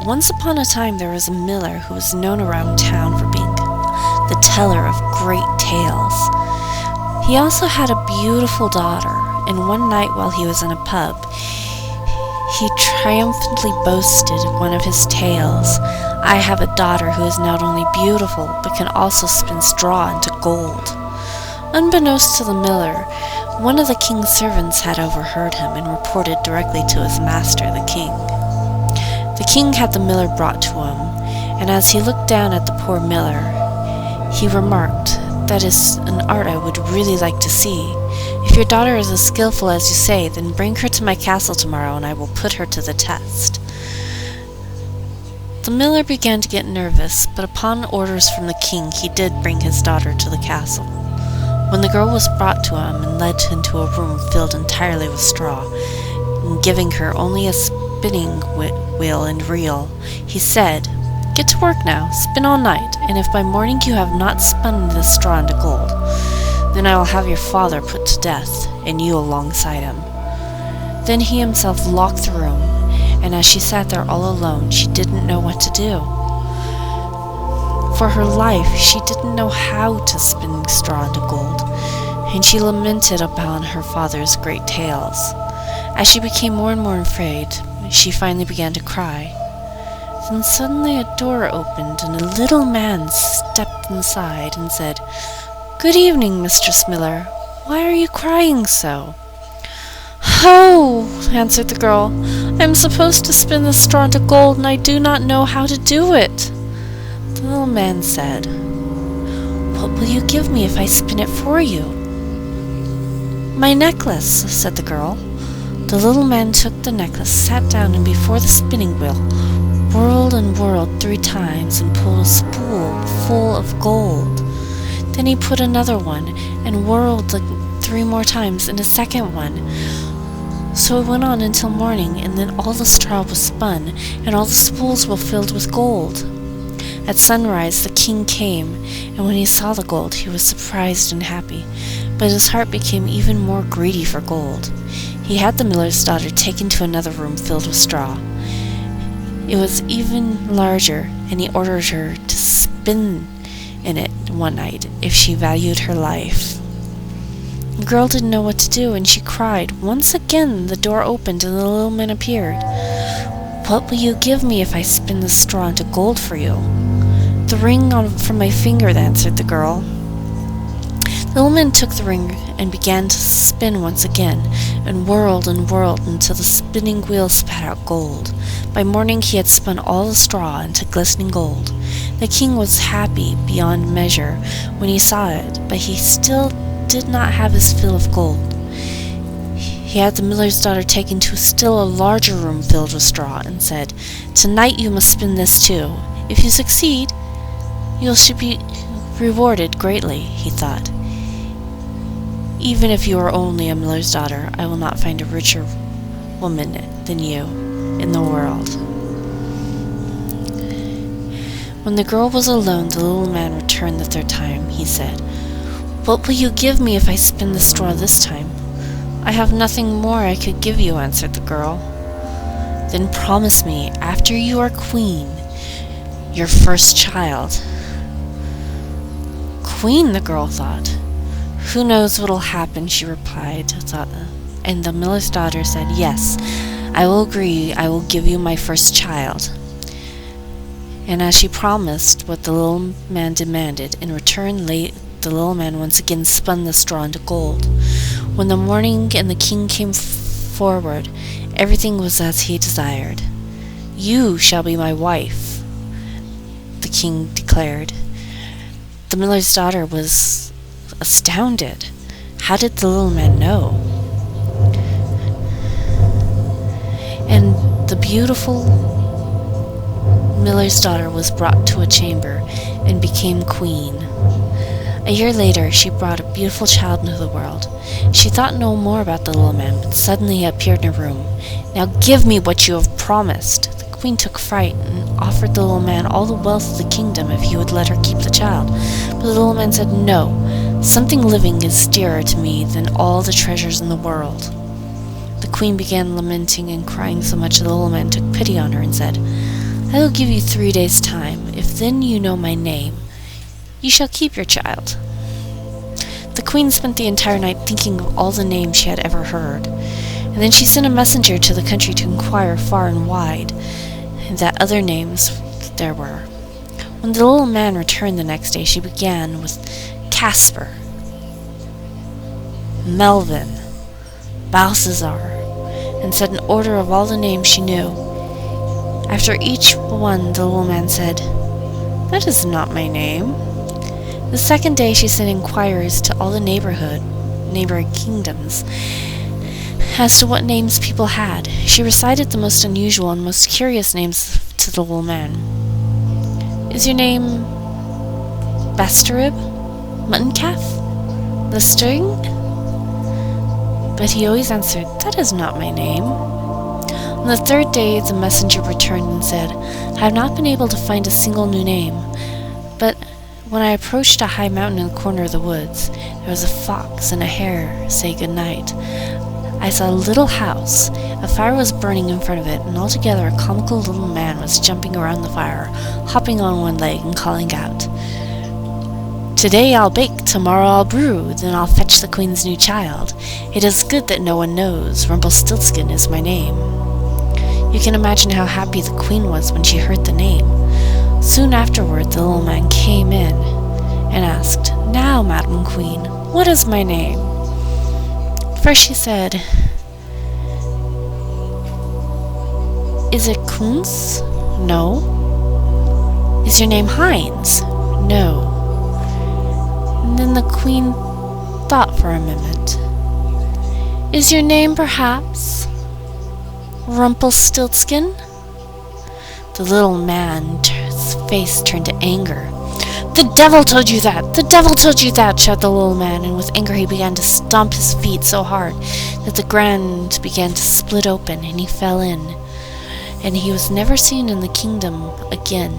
Once upon a time there was a miller who was known around town for being the teller of great tales. He also had a beautiful daughter, and one night while he was in a pub, he triumphantly boasted one of his tales. "I have a daughter who is not only beautiful, but can also spin straw into gold." Unbeknownst to the miller, one of the king's servants had overheard him and reported directly to his master, the king. The king had the miller brought to him, and as he looked down at the poor miller, he remarked, "That is an art I would really like to see. If your daughter is as skillful as you say, then bring her to my castle tomorrow and I will put her to the test." The miller began to get nervous, but upon orders from the king he did bring his daughter to the castle. When the girl was brought to him and led into a room filled entirely with straw, and giving her only a spinning wheel and reel, he said, "Get to work now, spin all night, and if by morning you have not spun this straw into gold, then I will have your father put to death, and you alongside him." Then he himself locked the room, and as she sat there all alone, she didn't know what to do. For her life, she didn't know how to spin straw into gold, and she lamented upon her father's great tales. As she became more and more afraid, she finally began to cry. Then suddenly a door opened, and a little man stepped inside and said, "Good evening, Mistress Miller. Why are you crying so?" "Oh," answered the girl, "I am supposed to spin the straw into gold, and I do not know how to do it." The little man said, "What will you give me if I spin it for you?" "My necklace," said the girl. The little man took the necklace, sat down, and before the spinning wheel whirled and whirled 3 times and pulled a spool full of gold. Then he put another one and whirled 3 more times and a second one. So it went on until morning, and then all the straw was spun, and all the spools were filled with gold. At sunrise the king came, and when he saw the gold he was surprised and happy, but his heart became even more greedy for gold. He had the miller's daughter taken to another room filled with straw. It was even larger, and he ordered her to spin in it one night if she valued her life. The girl didn't know what to do, and she cried. Once again the door opened, and the little man appeared. "What will you give me if I spin the straw into gold for you?" "The ring from my finger," answered the girl. The little man took the ring and began to spin once again, and whirled until the spinning wheel spat out gold. By morning he had spun all the straw into glistening gold. The king was happy beyond measure when he saw it, but he still did not have his fill of gold. He had the miller's daughter taken to still a larger room filled with straw, and said, "Tonight you must spin this too. If you succeed, you should be rewarded greatly," he thought. "Even if you are only a miller's daughter, I will not find a richer woman than you in the world." When the girl was alone, the little man returned the 3rd time. He said, "What will you give me if I spin the straw this time?" "I have nothing more I could give you," answered the girl. "Then promise me, after you are queen, your first child." "Queen," the girl thought. "Who knows what'll happen," she replied. And the miller's daughter said, "Yes, I will agree. I will give you my first child." And as she promised what the little man demanded, in return the little man once again spun the straw into gold. When the morning and the king came forward, everything was as he desired. "You shall be my wife," the king declared. The miller's daughter was astounded. How did the little man know? And the beautiful miller's daughter was brought to a chamber and became queen. A year later, she brought a beautiful child into the world. She thought no more about the little man, but suddenly he appeared in her room. "Now give me what you have promised." The queen took fright and offered the little man all the wealth of the kingdom if he would let her keep the child. But the little man said, "No, something living is dearer to me than all the treasures in the world." The queen began lamenting and crying so much that the little man took pity on her and said, I will give you 3 days' time. If then you know my name, you shall keep your child." The queen spent the entire night thinking of all the names she had ever heard, and then she sent a messenger to the country to inquire far and wide that other names there were. When the little man returned the next day, she began with Casper, Melvin, Balthazar, and said an order of all the names she knew. After each one, the little man said, "That is not my name." The second day she sent inquiries to all the neighboring kingdoms as to what names people had. She recited the most unusual and most curious names to the little man. "Is your name Bastarib? Mutton calf? The string?" But he always answered, "That is not my name." On the third day the messenger returned and said, "I have not been able to find a single new name, but when I approached a high mountain in the corner of the woods, there was a fox and a hare say good night. I saw a little house. A fire was burning in front of it, and altogether a comical little man was jumping around the fire, hopping on one leg and calling out, 'Today I'll bake, tomorrow I'll brew, then I'll fetch the queen's new child. It is good that no one knows, Rumpelstiltskin is my name.' You can imagine how happy the queen was when she heard the name. Soon afterward the little man came in and asked, 'Now, Madam Queen, what is my name?' First she said, 'Is it Kunz? No.' 'Is your name Heinz?' 'No.' And then the queen thought for a moment. 'Is your name perhaps Rumpelstiltskin?' The little man's face turned to anger. 'The devil told you that! The devil told you that!' shouted the little man, and with anger he began to stomp his feet so hard that the ground began to split open, and he fell in, and he was never seen in the kingdom again.